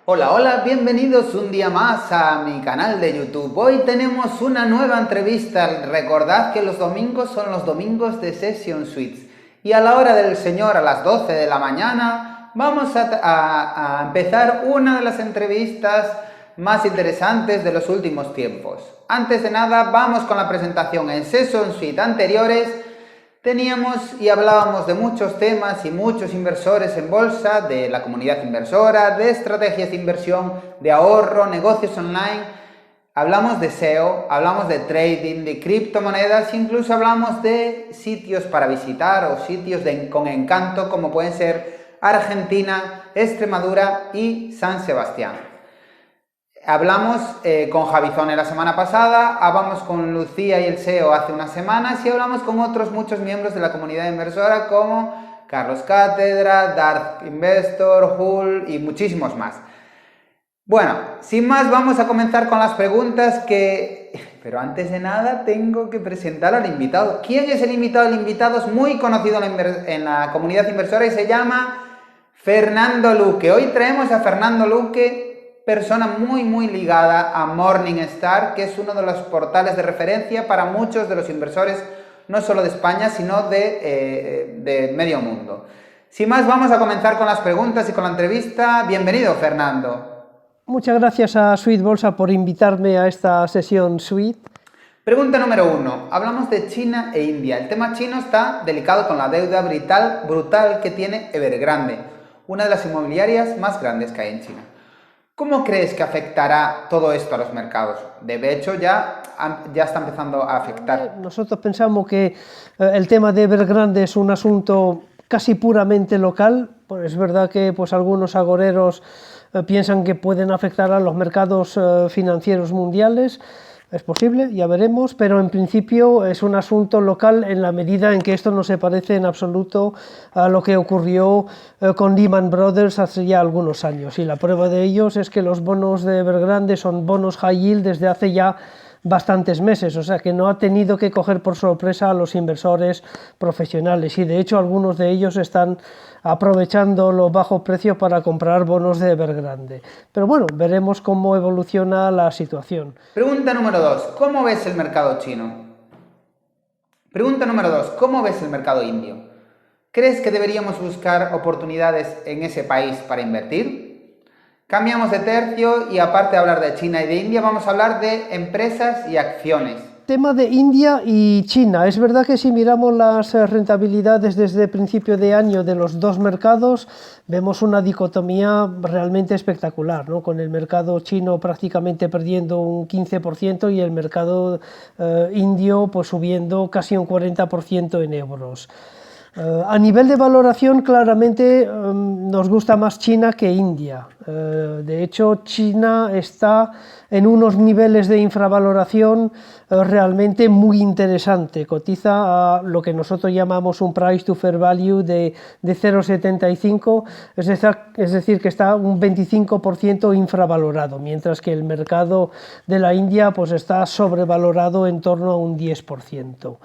Hola, hola, bienvenidos un día más a mi canal de YouTube. Hoy tenemos una nueva entrevista. Recordad que los domingos son los domingos de Session Suites. Y a la hora del Señor, a las 12 de la mañana, vamos a empezar una de las entrevistas más interesantes de los últimos tiempos. Antes de nada, vamos con la presentación. En Session Suite anteriores teníamos y hablábamos de muchos temas y muchos inversores en bolsa, de la comunidad inversora, de estrategias de inversión, de ahorro, negocios online. Hablamos de SEO, hablamos de trading, de criptomonedas, incluso hablamos de sitios para visitar o sitios con encanto como pueden ser Argentina, Extremadura y San Sebastián. Hablamos con Javizone la semana pasada, hablamos con Lucía y el SEO hace unas semanas y hablamos con otros muchos miembros de la comunidad inversora como Carlos Cátedra, Dark Investor, Hull y muchísimos más. Bueno, sin más vamos a comenzar con las preguntas Pero antes de nada tengo que presentar al invitado. ¿Quién es el invitado? El invitado es muy conocido en la comunidad inversora y se llama Fernando Luque. Hoy traemos a Fernando Luque, persona muy ligada a Morningstar, que es uno de los portales de referencia para muchos de los inversores, no solo de España, sino de medio mundo. Sin más, vamos a comenzar con las preguntas y con la entrevista. Bienvenido, Fernando. Muchas gracias a Suite Bolsa por invitarme a esta sesión Suite. Pregunta número 1. Hablamos de China e India. El tema chino está delicado con la deuda brutal que tiene Evergrande, una de las inmobiliarias más grandes que hay en China. ¿Cómo crees que afectará todo esto a los mercados? De hecho, ya está empezando a afectar. Nosotros pensamos que el tema de Evergrande es un asunto casi puramente local. Pues es verdad que algunos agoreros piensan que pueden afectar a los mercados financieros mundiales. Es posible, ya veremos, pero en principio es un asunto local en la medida en que esto no se parece en absoluto a lo que ocurrió con Lehman Brothers hace ya algunos años. Y la prueba de ellos es que los bonos de Evergrande son bonos high yield desde hace ya bastantes meses, o sea que no ha tenido que coger por sorpresa a los inversores profesionales y de hecho algunos de ellos están aprovechando los bajos precios para comprar bonos de Evergrande. Pero bueno, veremos cómo evoluciona la situación. Pregunta número 2. ¿Cómo ves el mercado chino? Pregunta número 2. ¿Cómo ves el mercado indio? ¿Crees que deberíamos buscar oportunidades en ese país para invertir? Cambiamos de tercio y aparte de hablar de China y de India, vamos a hablar de empresas y acciones. Tema de India y China. Es verdad que si miramos las rentabilidades desde el principio de año de los dos mercados, vemos una dicotomía realmente espectacular, ¿no? Con el mercado chino prácticamente perdiendo un 15% y el mercado indio subiendo casi un 40% en euros. A nivel de valoración, claramente nos gusta más China que India. De hecho, China está en unos niveles de infravaloración realmente muy interesante. Cotiza a lo que nosotros llamamos un price to fair value de 0,75, es decir, que está un 25% infravalorado, mientras que el mercado de la India está sobrevalorado en torno a un 10%.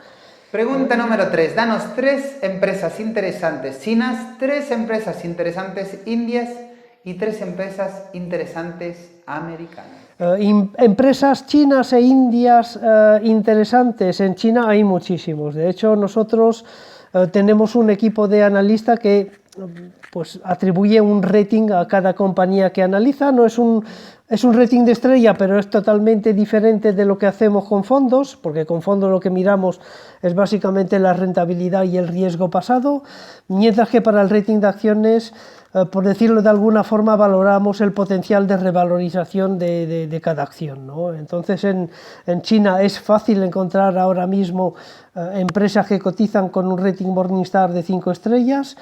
Pregunta número 3. Danos 3 empresas interesantes chinas, 3 empresas interesantes indias y 3 empresas interesantes americanas. Empresas chinas e indias interesantes. En China hay muchísimos. De hecho, nosotros tenemos un equipo de analistas que atribuye un rating a cada compañía que analiza. No es un rating de estrella, pero es totalmente diferente de lo que hacemos con fondos, porque con fondos lo que miramos es básicamente la rentabilidad y el riesgo pasado, mientras que para el rating de acciones, por decirlo de alguna forma, valoramos el potencial de revalorización de cada acción, ¿no? Entonces en China es fácil encontrar ahora mismo empresas que cotizan con un rating Morningstar de 5 estrellas.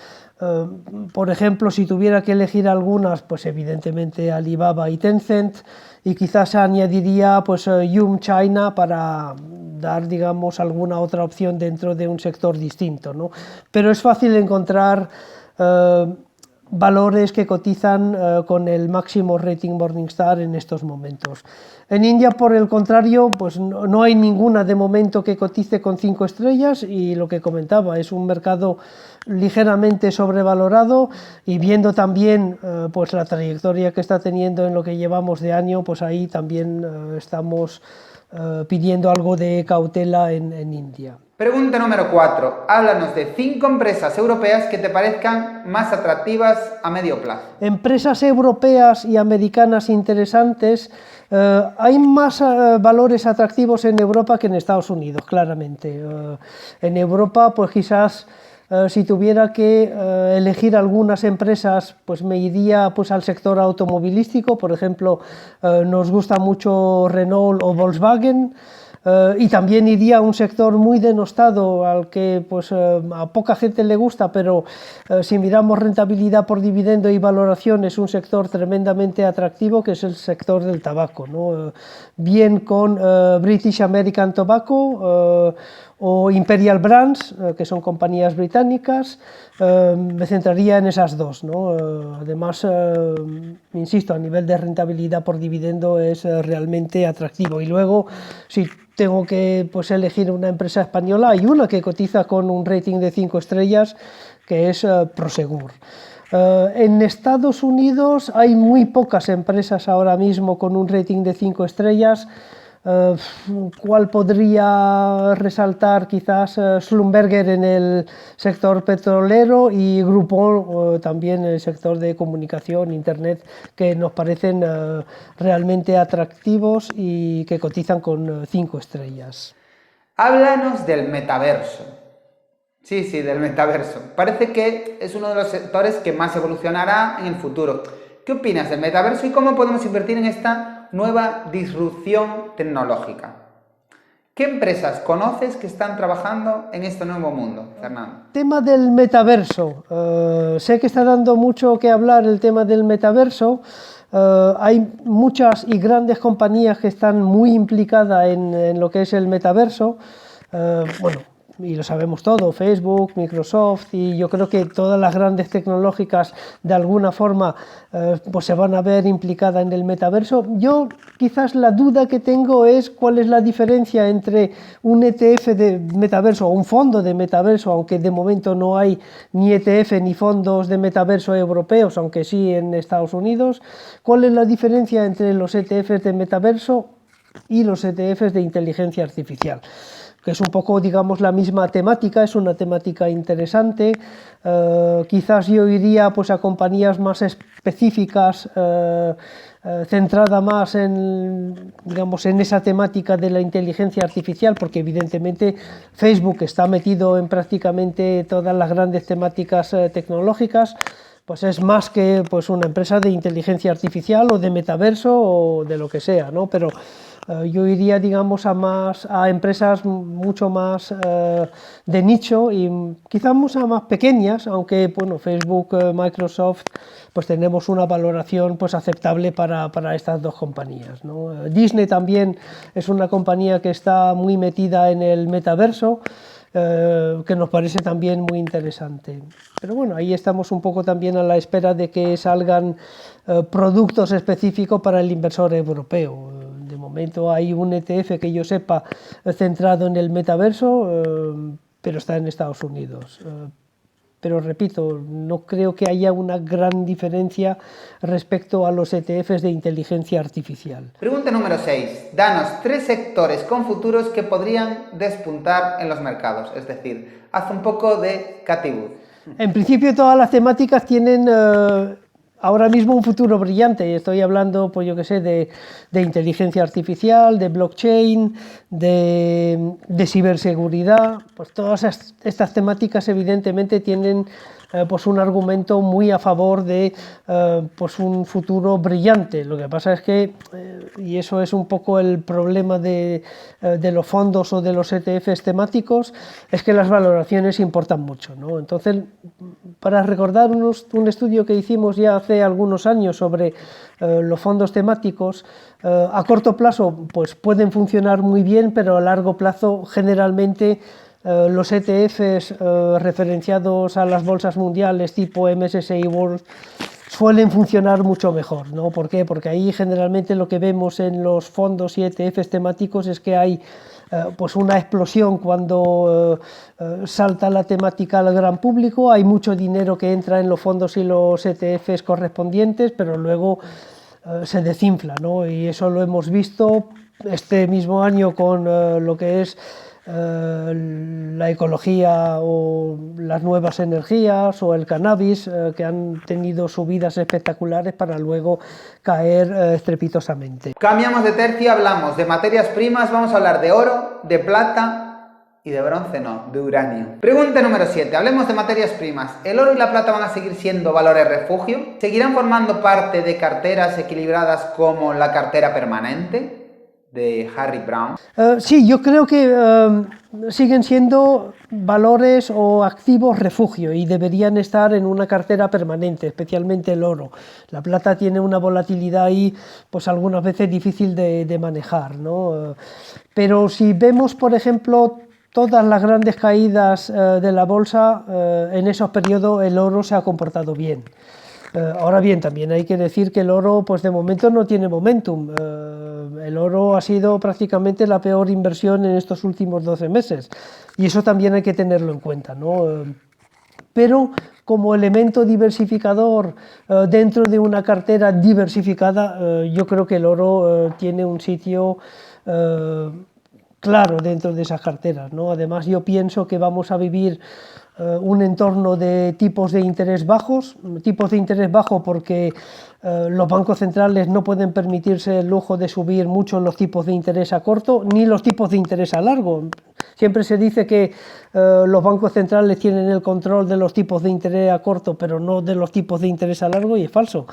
Por ejemplo, si tuviera que elegir algunas, pues evidentemente Alibaba y Tencent, y quizás añadiría Yum China para dar, digamos, alguna otra opción dentro de un sector distinto, ¿no? Pero es fácil encontrar valores que cotizan con el máximo rating Morningstar en estos momentos. En India, por el contrario, pues no hay ninguna de momento que cotice con 5 estrellas y lo que comentaba, es un mercado ligeramente sobrevalorado y viendo también pues la trayectoria que está teniendo en lo que llevamos de año, pues ahí también estamos pidiendo algo de cautela en India. Pregunta número 4. Háblanos de 5 empresas europeas que te parezcan más atractivas a medio plazo. Empresas europeas y americanas interesantes. Hay más valores atractivos en Europa que en Estados Unidos, claramente. En Europa, pues quizás si tuviera que elegir algunas empresas, pues me iría pues, al sector automovilístico. Por ejemplo, nos gusta mucho Renault o Volkswagen. Y también iría a un sector muy denostado al que pues, a poca gente le gusta, pero si miramos rentabilidad por dividendo y valoración es un sector tremendamente atractivo, que es el sector del tabaco, ¿no? Bien con British American Tobacco o Imperial Brands, que son compañías británicas. Me centraría en esas dos, ¿no? Además, insisto, a nivel de rentabilidad por dividendo es realmente atractivo. Y luego, si tengo que pues, elegir una empresa española, hay una que cotiza con un rating de 5 estrellas, que es Prosegur. En Estados Unidos hay muy pocas empresas ahora mismo con un rating de 5 estrellas. ¿Cuál podría resaltar? Quizás Schlumberger en el sector petrolero y Groupon también en el sector de comunicación, internet, que nos parecen realmente atractivos y que cotizan con 5 estrellas. Háblanos del metaverso. Sí, del metaverso. Parece que es uno de los sectores que más evolucionará en el futuro. ¿Qué opinas del metaverso y cómo podemos invertir en esta nueva disrupción tecnológica? ¿Qué empresas conoces que están trabajando en este nuevo mundo, Fernando? Tema del metaverso. Sé que está dando mucho que hablar el tema del metaverso. Hay muchas y grandes compañías que están muy implicadas en lo que es el metaverso. Bueno, y lo sabemos todo, Facebook, Microsoft, y yo creo que todas las grandes tecnológicas de alguna forma pues se van a ver implicadas en el metaverso. Yo quizás la duda que tengo es cuál es la diferencia entre un ETF de metaverso o un fondo de metaverso, aunque de momento no hay ni ETF ni fondos de metaverso europeos, aunque sí en Estados Unidos. ¿Cuál es la diferencia entre los ETFs de metaverso y los ETFs de inteligencia artificial? Que es un poco, digamos, la misma temática, es una temática interesante. Quizás yo iría pues, a compañías más específicas, centrada más en, digamos, en esa temática de la inteligencia artificial, porque evidentemente Facebook está metido en prácticamente todas las grandes temáticas tecnológicas. Pues es más que pues, una empresa de inteligencia artificial o de metaverso o de lo que sea, ¿no? Pero yo iría, digamos, a empresas mucho más de nicho y quizás mucho más pequeñas, aunque bueno, Facebook, Microsoft, pues tenemos una valoración pues, aceptable para estas dos compañías, ¿no? Disney también es una compañía que está muy metida en el metaverso, que nos parece también muy interesante. Pero bueno, ahí estamos un poco también a la espera de que salgan productos específicos para el inversor europeo. De momento hay un ETF que yo sepa centrado en el metaverso, pero está en Estados Unidos. Pero repito, no creo que haya una gran diferencia respecto a los ETFs de inteligencia artificial. Pregunta número 6. Danos 3 sectores con futuros que podrían despuntar en los mercados. Es decir, haz un poco de Cathie Wood. En principio todas las temáticas tienen ahora mismo un futuro brillante. Estoy hablando, pues yo que sé, de inteligencia artificial, de blockchain, de ciberseguridad. Pues todas estas temáticas evidentemente tienen pues un argumento muy a favor de pues un futuro brillante. Lo que pasa es que, y eso es un poco el problema de los fondos o de los ETFs temáticos, es que las valoraciones importan mucho, ¿no? Entonces, para recordar un estudio que hicimos ya hace algunos años sobre los fondos temáticos, a corto plazo pues pueden funcionar muy bien, pero a largo plazo generalmente los ETFs referenciados a las bolsas mundiales tipo MSCI World suelen funcionar mucho mejor, ¿no? ¿Por qué? Porque ahí generalmente lo que vemos en los fondos y ETFs temáticos es que hay pues una explosión cuando salta la temática al gran público, hay mucho dinero que entra en los fondos y los ETFs correspondientes, pero luego se desinfla, ¿no? Y eso lo hemos visto este mismo año con lo que es la ecología o las nuevas energías o el cannabis, que han tenido subidas espectaculares para luego caer estrepitosamente. Cambiamos de tercio, hablamos de materias primas, vamos a hablar de oro, de plata y de bronce no, de uranio. Pregunta número 7, hablemos de materias primas. ¿El oro y la plata van a seguir siendo valores refugio? ¿Seguirán formando parte de carteras equilibradas como la cartera permanente de Harry Browne? Sí, yo creo que siguen siendo valores o activos refugio y deberían estar en una cartera permanente, especialmente el oro. La plata tiene una volatilidad ahí, pues algunas veces difícil de manejar, ¿no? Pero si vemos, por ejemplo, todas las grandes caídas de la bolsa, en esos periodos el oro se ha comportado bien. Ahora bien, también hay que decir que el oro, pues de momento no tiene momentum. El oro ha sido prácticamente la peor inversión en estos últimos 12 meses y eso también hay que tenerlo en cuenta, ¿no? Pero como elemento diversificador dentro de una cartera diversificada, yo creo que el oro tiene un sitio claro dentro de esas carteras, ¿no? Además, yo pienso que vamos a vivir un entorno de tipos de interés bajos porque los bancos centrales no pueden permitirse el lujo de subir mucho los tipos de interés a corto ni los tipos de interés a largo. Siempre se dice que los bancos centrales tienen el control de los tipos de interés a corto, pero no de los tipos de interés a largo, y es falso.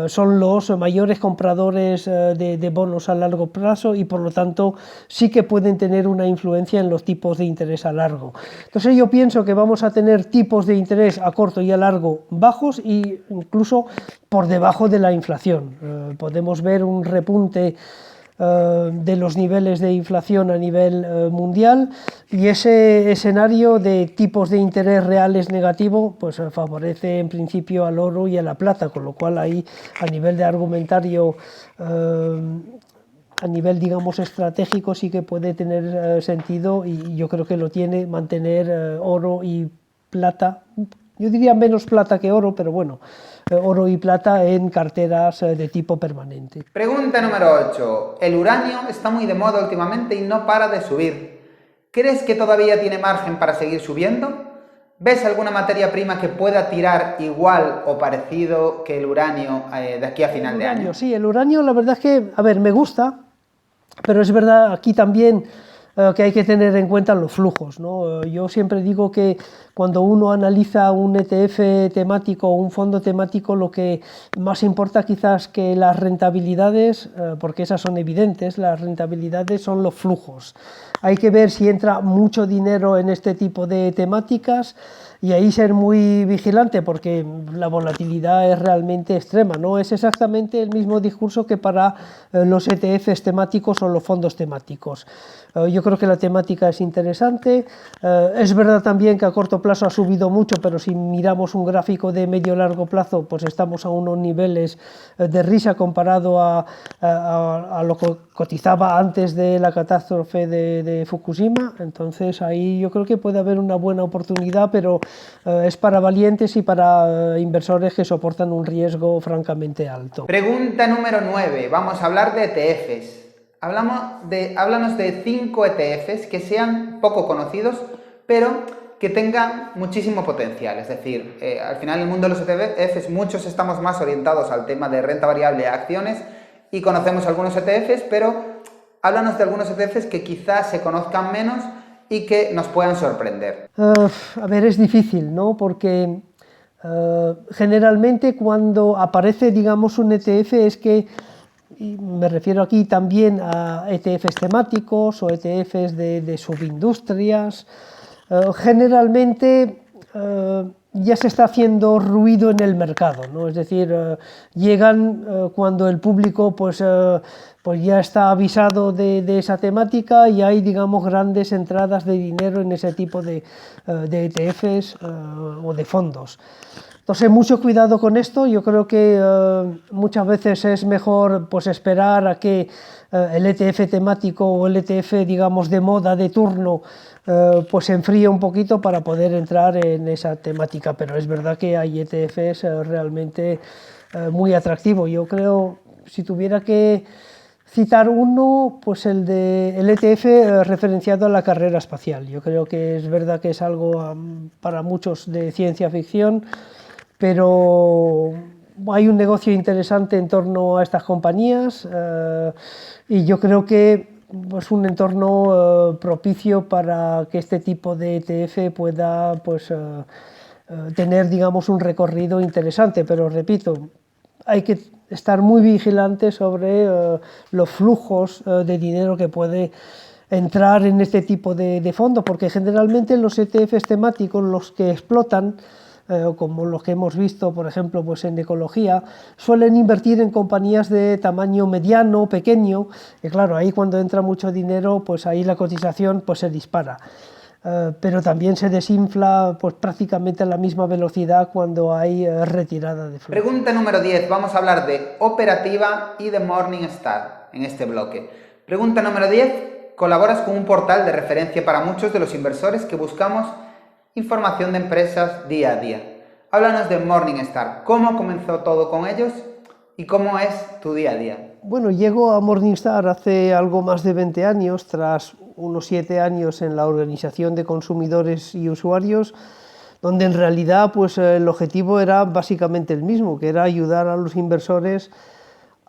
Son los mayores compradores de bonos a largo plazo y por lo tanto sí que pueden tener una influencia en los tipos de interés a largo. Entonces yo pienso que vamos a tener tipos de interés a corto y a largo bajos e incluso por debajo de la inflación. Podemos ver un repunte de los niveles de inflación a nivel mundial, y ese escenario de tipos de interés reales negativo pues favorece en principio al oro y a la plata, con lo cual ahí a nivel de argumentario, a nivel digamos estratégico, sí que puede tener sentido, y yo creo que lo tiene mantener oro y plata. Yo diría menos plata que oro, pero bueno, oro y plata en carteras de tipo permanente. Pregunta número 8. El uranio está muy de moda últimamente y no para de subir. ¿Crees que todavía tiene margen para seguir subiendo? ¿Ves alguna materia prima que pueda tirar igual o parecido que el uranio de aquí a final de año? Sí, el uranio la verdad es que, a ver, me gusta, pero es verdad aquí también que hay que tener en cuenta los flujos, ¿no? Yo siempre digo que cuando uno analiza un ETF temático o un fondo temático, lo que más importa quizás que las rentabilidades, porque esas son evidentes, las rentabilidades son los flujos. Hay que ver si entra mucho dinero en este tipo de temáticas y ahí ser muy vigilante, porque la volatilidad es realmente extrema, ¿no? Es exactamente el mismo discurso que para los ETFs temáticos o los fondos temáticos. Yo creo que la temática es interesante. Es verdad también que a corto plazo ha subido mucho, pero si miramos un gráfico de medio-largo plazo, pues estamos a unos niveles de risa comparado a lo que cotizaba antes de la catástrofe de Fukushima. Entonces ahí yo creo que puede haber una buena oportunidad, pero es para valientes y para inversores que soportan un riesgo francamente alto. Pregunta número 9. Vamos a hablar de ETFs. Háblanos de 5 ETFs que sean poco conocidos, pero que tengan muchísimo potencial. Es decir, al final en el mundo de los ETFs muchos estamos más orientados al tema de renta variable a acciones y conocemos algunos ETFs, pero háblanos de algunos ETFs que quizás se conozcan menos y que nos puedan sorprender. A ver, es difícil, ¿no? Porque generalmente cuando aparece, digamos, un ETF es que, y me refiero aquí también a ETFs temáticos o ETFs de subindustrias, generalmente ya se está haciendo ruido en el mercado, ¿no? Es decir, llegan cuando el público pues ya está avisado de esa temática y hay, digamos, grandes entradas de dinero en ese tipo de ETFs o de fondos. Entonces, mucho cuidado con esto. Yo creo que muchas veces es mejor pues esperar a que el ETF temático o el ETF, digamos, de moda, de turno, pues se enfríe un poquito para poder entrar en esa temática. Pero es verdad que hay ETFs realmente muy atractivos. Yo creo, si tuviera que citar uno, pues el ETF referenciado a la carrera espacial. Yo creo que es verdad que es algo para muchos de ciencia ficción, pero hay un negocio interesante en torno a estas compañías y yo creo que es un entorno propicio para que este tipo de ETF pueda pues, tener, digamos, un recorrido interesante, pero repito, hay que estar muy vigilante sobre los flujos de dinero que puede entrar en este tipo de fondos, porque generalmente los ETFs temáticos, los que explotan, como los que hemos visto, por ejemplo, pues en ecología, suelen invertir en compañías de tamaño mediano, pequeño, y claro, ahí cuando entra mucho dinero, pues ahí la cotización pues se dispara. Pero también se desinfla pues, prácticamente a la misma velocidad cuando hay retirada de flujo. Pregunta número 10. Vamos a hablar de Operativa y de Morningstar en este bloque. Pregunta número 10. Colaboras con un portal de referencia para muchos de los inversores que buscamos información de empresas día a día. Háblanos de Morningstar. ¿Cómo comenzó todo con ellos y cómo es tu día a día? Bueno, llego a Morningstar hace algo más de 20 años, tras unos 7 años en la Organización de Consumidores y Usuarios, donde en realidad pues, el objetivo era básicamente el mismo, que era ayudar a los inversores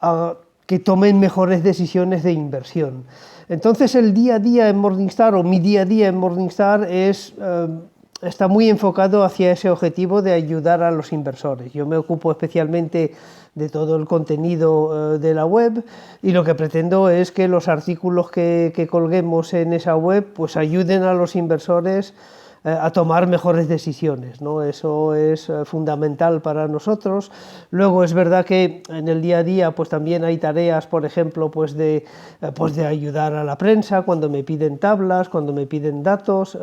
a que tomen mejores decisiones de inversión. Entonces el día a día en Morningstar, o mi día a día en Morningstar, está muy enfocado hacia ese objetivo de ayudar a los inversores. Yo me ocupo especialmente de todo el contenido de la web y lo que pretendo es que los artículos que colguemos en esa web pues ayuden a los inversores a tomar mejores decisiones, ¿no? Eso es fundamental para nosotros. Luego es verdad que en el día a día pues también hay tareas, por ejemplo, pues de ayudar a la prensa cuando me piden tablas, cuando me piden datos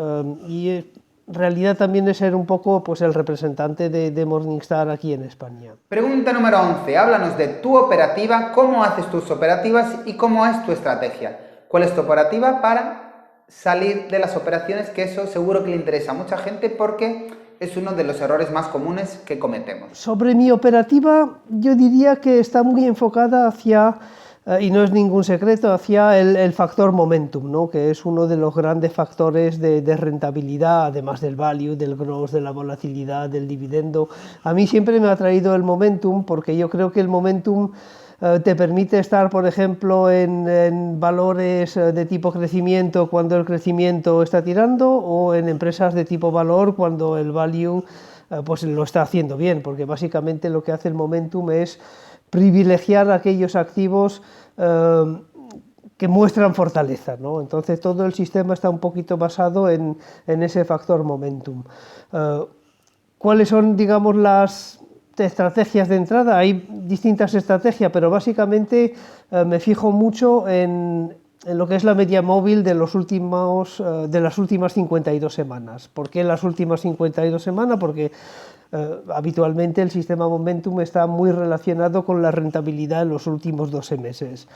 y en realidad también es ser un poco pues, el representante de Morningstar aquí en España. Pregunta número 11. Háblanos de tu operativa, cómo haces tus operativas y cómo es tu estrategia. ¿Cuál es tu operativa para salir de las operaciones? Que eso seguro que le interesa a mucha gente porque es uno de los errores más comunes que cometemos. Sobre mi operativa, yo diría que está muy enfocada hacia, y no es ningún secreto, hacia el factor momentum, ¿no? Que es uno de los grandes factores de rentabilidad, además del value, del growth, de la volatilidad, del dividendo. A mí siempre me ha traído el momentum porque yo creo que el momentum te permite estar, por ejemplo, en valores de tipo crecimiento cuando el crecimiento está tirando o en empresas de tipo valor cuando el value pues lo está haciendo bien, porque básicamente lo que hace el momentum es privilegiar aquellos activos que muestran fortaleza, ¿no? Entonces todo el sistema está un poquito basado en ese factor momentum. ¿Cuáles son, digamos, las estrategias de entrada? Hay distintas estrategias, pero básicamente me fijo mucho en lo que es la media móvil de las últimas 52 semanas. ¿Por qué las últimas 52 semanas? Porque habitualmente el sistema Momentum está muy relacionado con la rentabilidad en los últimos 12 meses.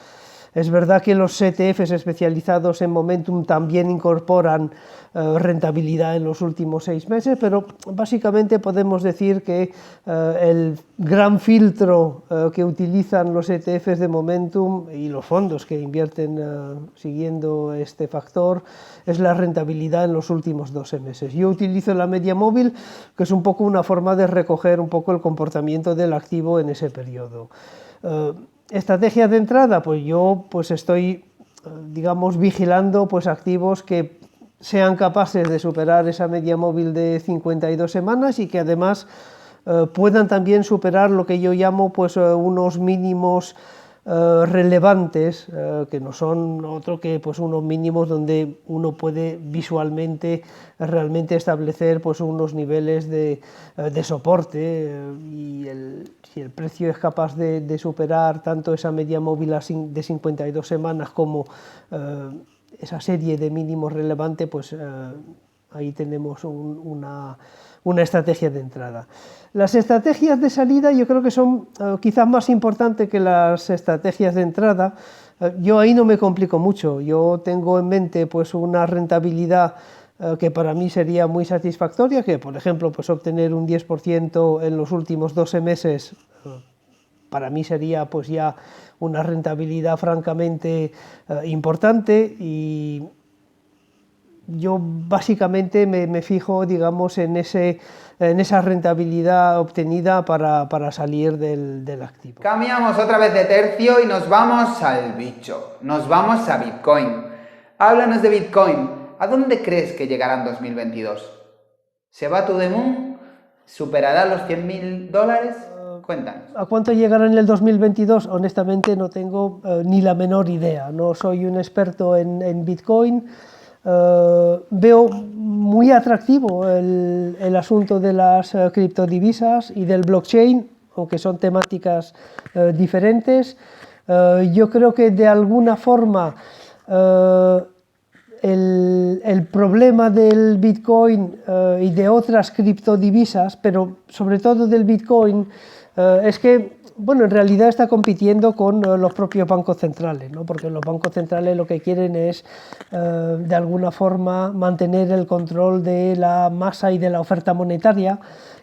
Es verdad que los ETFs especializados en Momentum también incorporan rentabilidad en los últimos 6 meses, pero básicamente podemos decir que el gran filtro que utilizan los ETFs de Momentum y los fondos que invierten siguiendo este factor es la rentabilidad en los últimos 12 meses. Yo utilizo la media móvil, que es un poco una forma de recoger un poco el comportamiento del activo en ese periodo. Estrategia de entrada, pues yo pues estoy, digamos, vigilando pues activos que sean capaces de superar esa media móvil de 52 semanas y que además puedan también superar lo que yo llamo pues unos mínimos relevantes, que no son otro que pues unos mínimos donde uno puede visualmente realmente establecer pues unos niveles de soporte, y si el precio es capaz de superar tanto esa media móvil de 52 semanas como esa serie de mínimos relevante, pues ahí tenemos una estrategia de entrada. Las estrategias de salida yo creo que son quizás más importantes que las estrategias de entrada. Yo ahí no me complico mucho, yo tengo en mente pues una rentabilidad que para mí sería muy satisfactoria, que por ejemplo pues obtener un 10% en los últimos 12 meses para mí sería pues ya una rentabilidad francamente importante, y yo básicamente me fijo, digamos, en esa rentabilidad obtenida para salir del activo. Cambiamos otra vez de tercio y nos vamos al bicho, nos vamos a Bitcoin. Háblanos de Bitcoin, ¿a dónde crees que llegará en 2022? ¿Se va to the moon? ¿Superará los $100.000? Cuéntanos. ¿A cuánto llegará en el 2022? Honestamente no tengo ni la menor idea, no soy un experto en Bitcoin. Veo muy atractivo el asunto de las criptodivisas y del blockchain, aunque son temáticas diferentes. Yo creo que de alguna forma el problema del Bitcoin y de otras criptodivisas, pero sobre todo del Bitcoin, es que, bueno, en realidad está compitiendo con los propios bancos centrales, ¿no? Porque los bancos centrales lo que quieren es, de alguna forma, mantener el control de la masa y de la oferta monetaria,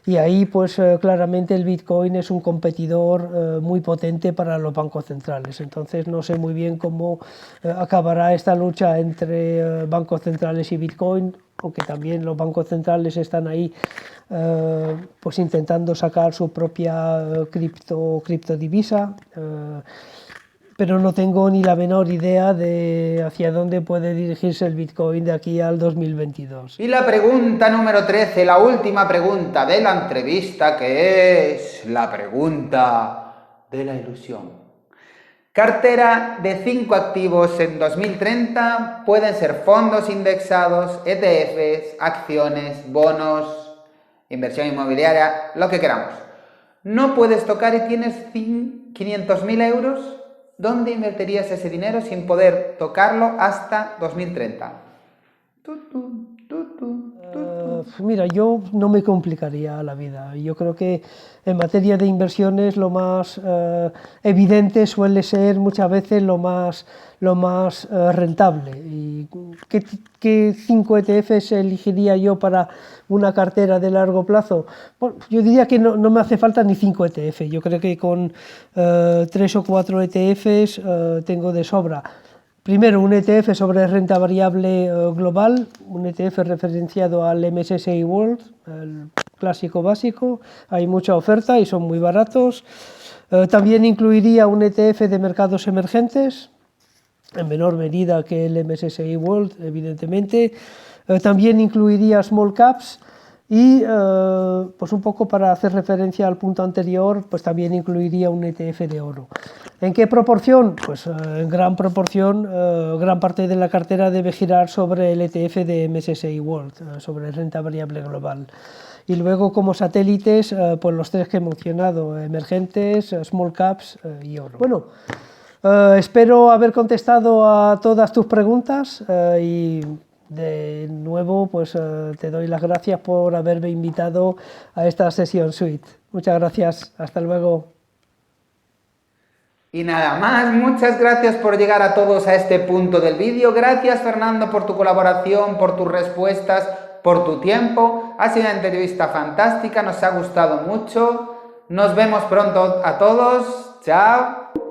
y ahí, pues, claramente el Bitcoin es un competidor muy potente para los bancos centrales. Entonces, no sé muy bien cómo acabará esta lucha entre bancos centrales y Bitcoin, aunque también los bancos centrales están ahí pues intentando sacar su propia criptodivisa, pero no tengo ni la menor idea de hacia dónde puede dirigirse el Bitcoin de aquí al 2022. Y la pregunta número 13, la última pregunta de la entrevista, que es la pregunta de la ilusión. Cartera de 5 activos en 2030 pueden ser fondos indexados, ETFs, acciones, bonos, inversión inmobiliaria, lo que queramos. No puedes tocar y tienes 500.000 euros. ¿Dónde invertirías ese dinero sin poder tocarlo hasta 2030? Mira, yo no me complicaría la vida. Yo creo que en materia de inversiones lo más evidente suele ser muchas veces lo más rentable. ¿Y qué 5 ETFs elegiría yo para una cartera de largo plazo? Bueno, yo diría que no me hace falta ni 5 ETFs. Yo creo que con 3 o 4 ETFs tengo de sobra. Primero, un ETF sobre renta variable global, un ETF referenciado al MSCI World, el clásico básico. Hay mucha oferta y son muy baratos. También incluiría un ETF de mercados emergentes, en menor medida que el MSCI World, evidentemente. También incluiría small caps. Y pues un poco para hacer referencia al punto anterior, pues también incluiría un ETF de oro. ¿En qué proporción? Pues en gran proporción, gran parte de la cartera debe girar sobre el ETF de MSCI World, sobre renta variable global. Y luego como satélites, pues los 3 que he mencionado, emergentes, small caps y oro. Bueno, espero haber contestado a todas tus preguntas y de nuevo, pues te doy las gracias por haberme invitado a esta sesión suite. Muchas gracias, hasta luego. Y nada más, muchas gracias por llegar a todos a este punto del vídeo. Gracias, Fernando, por tu colaboración, por tus respuestas, por tu tiempo. Ha sido una entrevista fantástica, nos ha gustado mucho. Nos vemos pronto a todos. Chao.